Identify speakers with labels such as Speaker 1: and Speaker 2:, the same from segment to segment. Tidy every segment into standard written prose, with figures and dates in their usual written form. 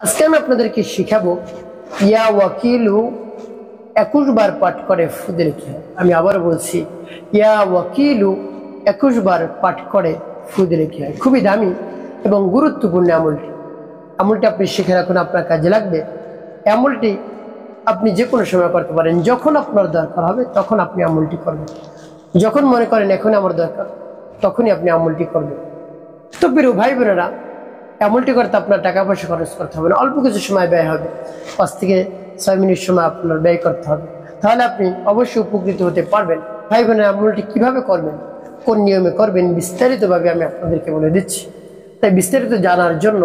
Speaker 1: আজকে আমি আপনাদেরকে শিখাবো ইয়া ওয়াকিলু 21 বার পাঠ করে ফু দিলে কি হয়। আমি আবার বলছি, ইয়া ওয়াকিলু 21 বার পাঠ করে ফু দিলে কি হয়। খুবই দামি এবং গুরুত্বপূর্ণ আমলটি আপনি শিখে রাখুন, আপনার কাজে লাগবে। আমলটি আপনি যে কোনো সময় করতে পারেন, যখন আপনার দরকার হবে তখন আপনি আমলটি করবেন। যখন মনে করেন এখন আমার দরকার, তখনই আপনি আমলটি করবেন। তো প্রিয় ভাই বোনেরা, আমলটি করতে আপনার টাকা পয়সা খরচ করতে হবে না, অল্প কিছু সময় ব্যয় হবে। 5 থেকে 6 মিনিট সময় আপনার ব্যয় করতে হবে, তাহলে আপনি অবশ্যই উপকৃত হতে পারবেন। ভাই বোনেরা, আমলটি কিভাবে করবেন, কোন নিয়মে করবেন, বিস্তারিতভাবে আমি আপনাদেরকে বলে দিচ্ছি। তাই বিস্তারিত জানার জন্য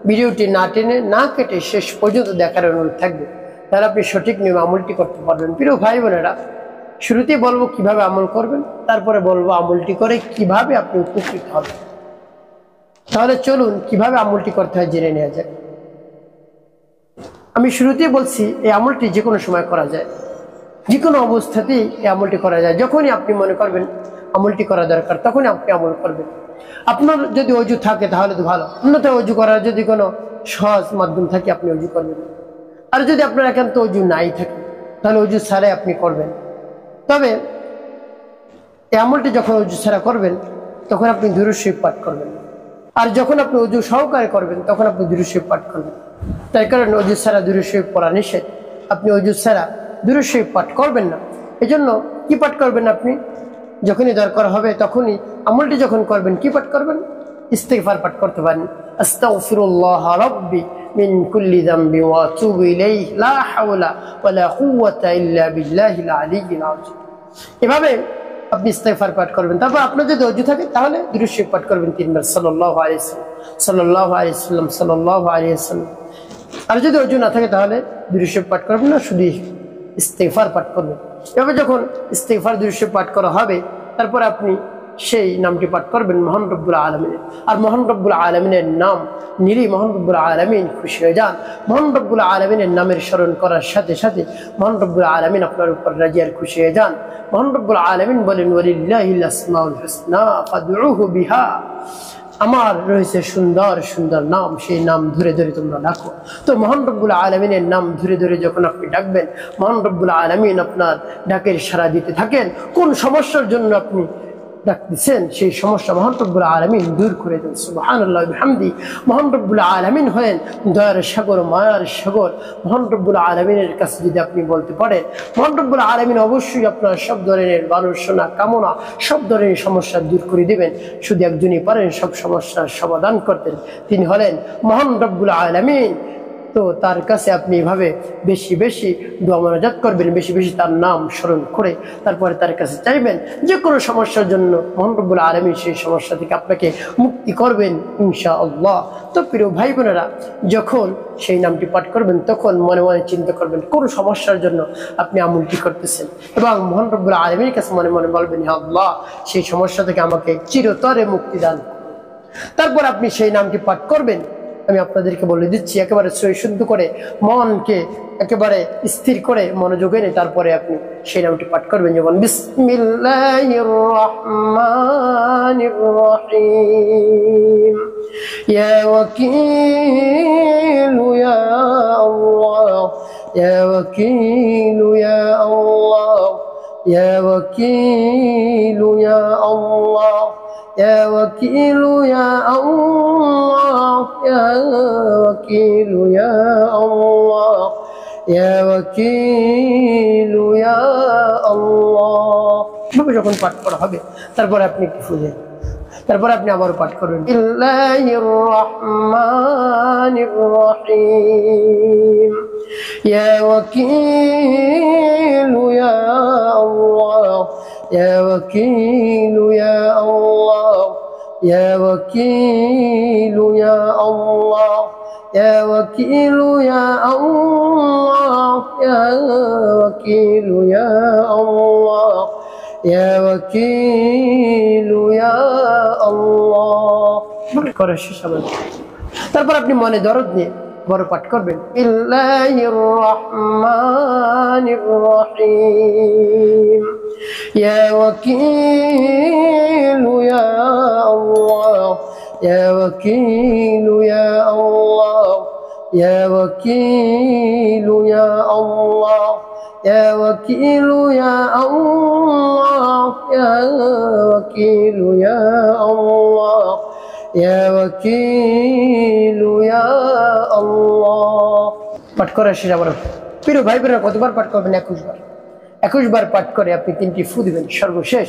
Speaker 1: ভিডিওটি না টেনে না কেটে শেষ পর্যন্ত দেখার অনুরোধ থাকবে, তাহলে আপনি সঠিক নিয়মে আমলটি করতে পারবেন। প্রিয় ভাই বোনেরা, শুরুতেই বলবো কিভাবে আমল করবেন, তারপরে বলবো আমলটি করে কিভাবে আপনি উপকৃত হবেন। তাহলে চলুন কিভাবে আমলটি করতে হয় জেনে নেওয়া যায়। আমি শুরুতেই বলছি, এই আমলটি যে কোনো সময় করা যায়, যে কোনো অবস্থাতেই এই আমলটি করা যায়। যখনই আপনি মনে করবেন আমলটি করা দরকার, তখনই আপনি আমল করবেন। আপনার যদি অজু থাকে তাহলে তো ভালো, অন্যথায় অজু করার যদি কোনো সহজ মাধ্যম থাকে আপনি অজু করবেন। আর যদি আপনার একান্ত অজু নাই থাকে তাহলে অজু ছাড়াই আপনি করবেন। তবে এই আমলটি যখন অজু ছাড়া করবেন তখন আপনি দুরূদ শরীফ পাঠ করবেন, আর যখন আপনি অজু সহকারে করবেন তখন আপনি দুরূদ শরীফ পাঠ করবেন। তাই কারণে অজু ছাড়া দুরূদ শরীফ পড়া নিষেধ, আপনি অজু ছাড়া দুরূদ শরীফ পাঠ করবেন না। এজন্য কি পাঠ করবেন, আপনি যখনই দরকার হবে তখনই আমলটি যখন করবেন কি পাঠ করবেন, ইস্তিগফার পাঠ করতে পারেন। আস্তাগফিরুল্লাহ রাব্বি মিন কুল্লি যামবি ওয়া আতুবু ইলাইহি লা হাওলা ওয়ালা কুওয়াতা ইল্লা বিল্লাহিল আলিয়্যিল আযীম। এভাবে আপনি ইস্তিগফার পাঠ করবেন। তারপর আপনার যদি অজু থাকে তাহলে দুরূদ শরীফ পাঠ করবেন 3 বার, সাল্লাল্লাহু আলাইহি ওয়াসাল্লাম, সাল্লাল্লাহু আলাইহি ওয়াসাল্লাম, সাল্লাল্লাহু আলাইহি ওয়াসাল্লাম। আর যদি অজু না থাকে তাহলে দুরূদ শরীফ পাঠ করবেন না, শুধু ইস্তিগফার পাঠ করবেন। এভাবে যখন ইস্তিগফার দুরূদ শরীফ পাঠ করা হবে, তারপর আপনি সেই নামটি পাঠ করবেন মহান রব্বুল আলামিনের। আর মহান রব্বুল আলামিনের নাম নিলেই মহান রব্বুল আলামিন খুশি হয়ে যান। মহান রব্বুল আলামিনের নামের স্মরণ করার সাথে সাথে মহান রব্বুল আলামিন আপনার উপর রাজি আর খুশি হয়ে যান। মহান রব্বুল আলামিন বলেন, ওয়ালিল্লাহিল আসমাউল হুসনা ফাদউহু বিহা। আমার রয়েছে সুন্দর সুন্দর নাম, সেই নাম ধরে ধরে তোমরা ডাকো। তো মহান রব্বুল আলামিনের নাম ধরে ধরে যখন আপনি ডাকবেন, মহান রব্বুল আলামিন আপনার ডাকের সাড়া দিতে থাকেন। কোন সমস্যার জন্য আপনি ডাকতেছেন সেই সমস্যা মহান রব্বুল আলামিন দূর করে দেন। সুবহানাল্লাহ ওয়া বিহামদি। মহান রব্বুল আলামিন হলেন দয়ার সাগর, মায়ার সাগর। মহান রব্বুল আলামিনের কাছে যদি আপনি বলতে পারেন, মহান রব্বুল আলামিন অবশ্যই আপনার সব ধরনের বাসনা কামনা সব ধরনের সমস্যা দূর করে দিবেন। শুধু একজনই পারেন সব সমস্যার সমাধান করতেন, তিনি হলেন মহান রব্বুল আলামিন। তো তার কাছে আপনি এভাবে বেশি বেশি দোয়া মোনাজাত করবেন, বেশি বেশি তার নাম স্মরণ করে তারপরে তার কাছে চাইবেন যে কোনো সমস্যার জন্য। মহান রব্বুল আলামিন সেই সমস্যা থেকে আপনাকে মুক্তি করবেন ইনশাআল্লাহ। তো প্রিয় ভাই বোনেরা, যখন সেই নামটি পাঠ করবেন তখন মনে মনে চিন্তা করবেন কোন সমস্যার জন্য আপনি আমলটি করতেছেন, এবং মহান রব্বুল আলামিনের কাছে মনে মনে বলবেন, হে আল্লাহ, সেই সমস্যা থেকে আমাকে চিরতরে মুক্তি দান করুন। তারপর আপনি সেই নামটি পাঠ করবেন। আমি আপনাদেরকে বলে দিচ্ছি, একেবারে শুদ্ধ করে মনকে একেবারে স্থির করে মনোযোগ এনে তারপরে আপনি সেই নামটি পাঠ করবেন। যেমন বিসমিল্লাহির রহমানির রহিম, ইয়া ওয়াকিল ইয়া আল্লাহ, ইয়া ওয়াকিল ইয়া আল্লাহ, ইয়া ওয়াকিল ইয়া আল্লাহ, يا وكيل يا الله، يا وكيل يا الله، يا وكيل يا الله। যখন পাঠ করা হবে তারপরে আপনি কি ফুলেন, তারপরে আপনি আবার পাঠ করবেন, বিসমিল্লাহির রহমানির রহিম, ইয়া ওয়াকিল ইয়া আল্লাহ, يا وكيل يا الله، يا وكيل يا الله، يا وكيل يا الله، يا وكيل يا الله، يا وكيل يا الله। করে শেষ হবে, তারপর আপনি মনে দরদ নিয়ে বড় পাঠ করবেন, বিসমিল্লাহির রহমানির রহিম, ইয়া ওয়াকিল ইয়া আল্লাহ, ইয়া ওয়াকিল ইয়া আল্লাহ, ইয়া ওয়াকিলু ইয়া আল্লাহ, ইয়া ওয়াকিলু ইয়া আল্লাহ, ইয়া ওয়াকিলু ইয়া আল্লাহ, ইয়া ওয়াকিলু ইয়া আল্লাহ। পাঠ করে শেষ আবার। প্রিয় ভাই বোনেরা, কতবার পাঠ করবেন? 21 বার। 21 বার পাঠ করে আপনি 3টি ফু দিবেন। সর্বশেষ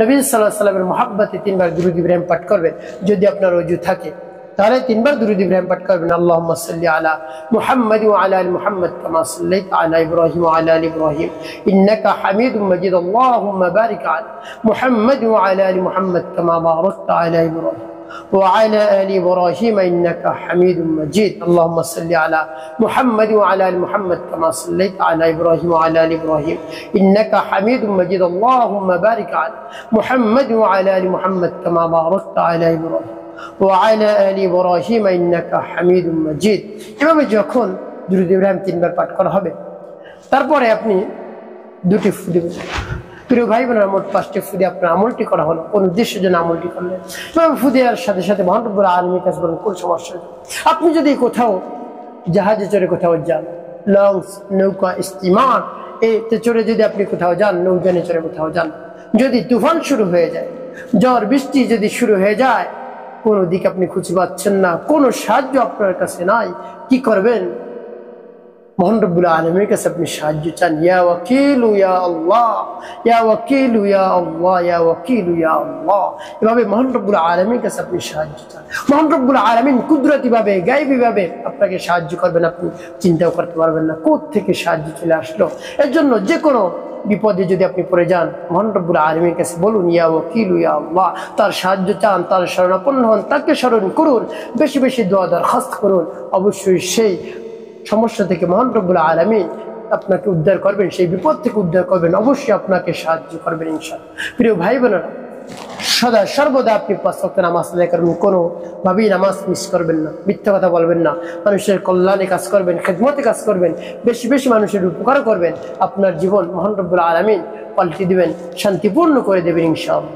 Speaker 1: নবী সাল্লাল্লাহু আলাইহি ওয়াসাল্লামের মহব্বতে 3 বার দুরূদ ইব্রাহিম পাঠ করবেন। যদি আপনার ওযু থাকে তাহলে 3 বার দুরূদ ইব্রাহিম পাঠ করবেন। আল্লাহুম্মা সাল্লি আলা মুহাম্মাদ ওয়া আলা আলি মুহাম্মাদ কামা সাল্লাইতা আলা ইব্রাহিম ওয়া আলা আলি ইব্রাহিম ইন্নাকা হামিদুম মাজিদ। আল্লাহুম্মা বারিক আলা মুহাম্মাদ ওয়া আলা আলি মুহাম্মাদ কামা বারাকতা আলা ইব্রাহিম وعلى آل إبراهيم إنك حميد مجيد. اللهم صل على محمد وعلى آل محمد كما صليت على إبراهيم وعلى آل إبراهيم إنك حميد مجيد. اللهم بارك على محمد وعلى آل محمد كما باركت على إبراهيم وعلى آل إبراهيم إنك حميد مجيد. এভাবে যখন দুরূদ ইব্রাহিম 3 বার পাঠ করা হবে, তারপরে আপনি 2টি ফু দিবেন। প্রিয় ভাই বোনেরা, মোট 5টি ফু দিয়ে আপনার আমলটি করা হলো। কোন উদ্দেশ্যের জন্য আমলটি করলেন? ফু দেওয়ার সাথে সাথে মহান রব্বুল আলামিনের কাছে বলেন কোন সমস্যা। আপনি যদি কোথাও জাহাজে চড়ে কোথাও যান, লঞ্চ, নৌকা, স্টিমার এতে চড়ে যদি আপনি কোথাও যান, নৌযানে চড়ে কোথাও যান, যদি তুফান শুরু হয়ে যায়, ঝড় বৃষ্টি যদি শুরু হয়ে যায়, কোনো দিক আপনি খুঁজে পাচ্ছেন না, কোনো সাহায্য আপনার কাছে নাই, কি করবেন? মহান রব্বুল আলামিনের কাছে আপনি সাহায্য চান। ইয়া ওয়াকিলু ইয়া আল্লাহ, ইয়া ওয়াকিলু ইয়া আল্লাহ, ইয়া ওয়াকিলু ইয়া আল্লাহ। এভাবে মহান রব্বুল আলামিনের কাছে আপনি সাহায্য চান। মহান রব্বুল আলামিন কুদরতি ভাবে, গায়বী ভাবে আপনাকে সাহায্য করবেন। আপনি চিন্তাও করতে পারবেন না কোথা থেকে সাহায্য চলে আসলো। এর জন্য যে কোনো বিপদে যদি আপনি পড়ে যান, মহান রব্বুল আলামিনের কাছে বলুন ইয়া ওয়াকিলু ইয়া আল্লাহ। তার সাহায্য চান, তার শরণাপন্ন হন, তাকে স্মরণ করুন, বেশি বেশি দোয়া দরখাস্ত করুন। অবশ্যই সেই সমস্যা থেকে মহান রব্বুল আলামিন আপনাকে উদ্ধার করবেন, সেই বিপদ থেকে উদ্ধার করবেন, অবশ্যই আপনাকে সাহায্য করবেন ইনশাআল্লাহ। প্রিয় ভাই বোনেরা, সদা সর্বদা আপনি 5 ওয়াক্ত নামাজ আদায় করবেন, কোনোভাবেই নামাজ মিস করবেন না, মিথ্যা কথা বলবেন না, মানুষের কল্যাণে কাজ করবেন, খেদমতে কাজ করবেন, বেশি বেশি মানুষের উপকার করবেন। আপনার জীবন মহান রব্বুল আলামিন পাল্টে দিবেন, শান্তিপূর্ণ করে দেবেন ইনশাআল্লাহ।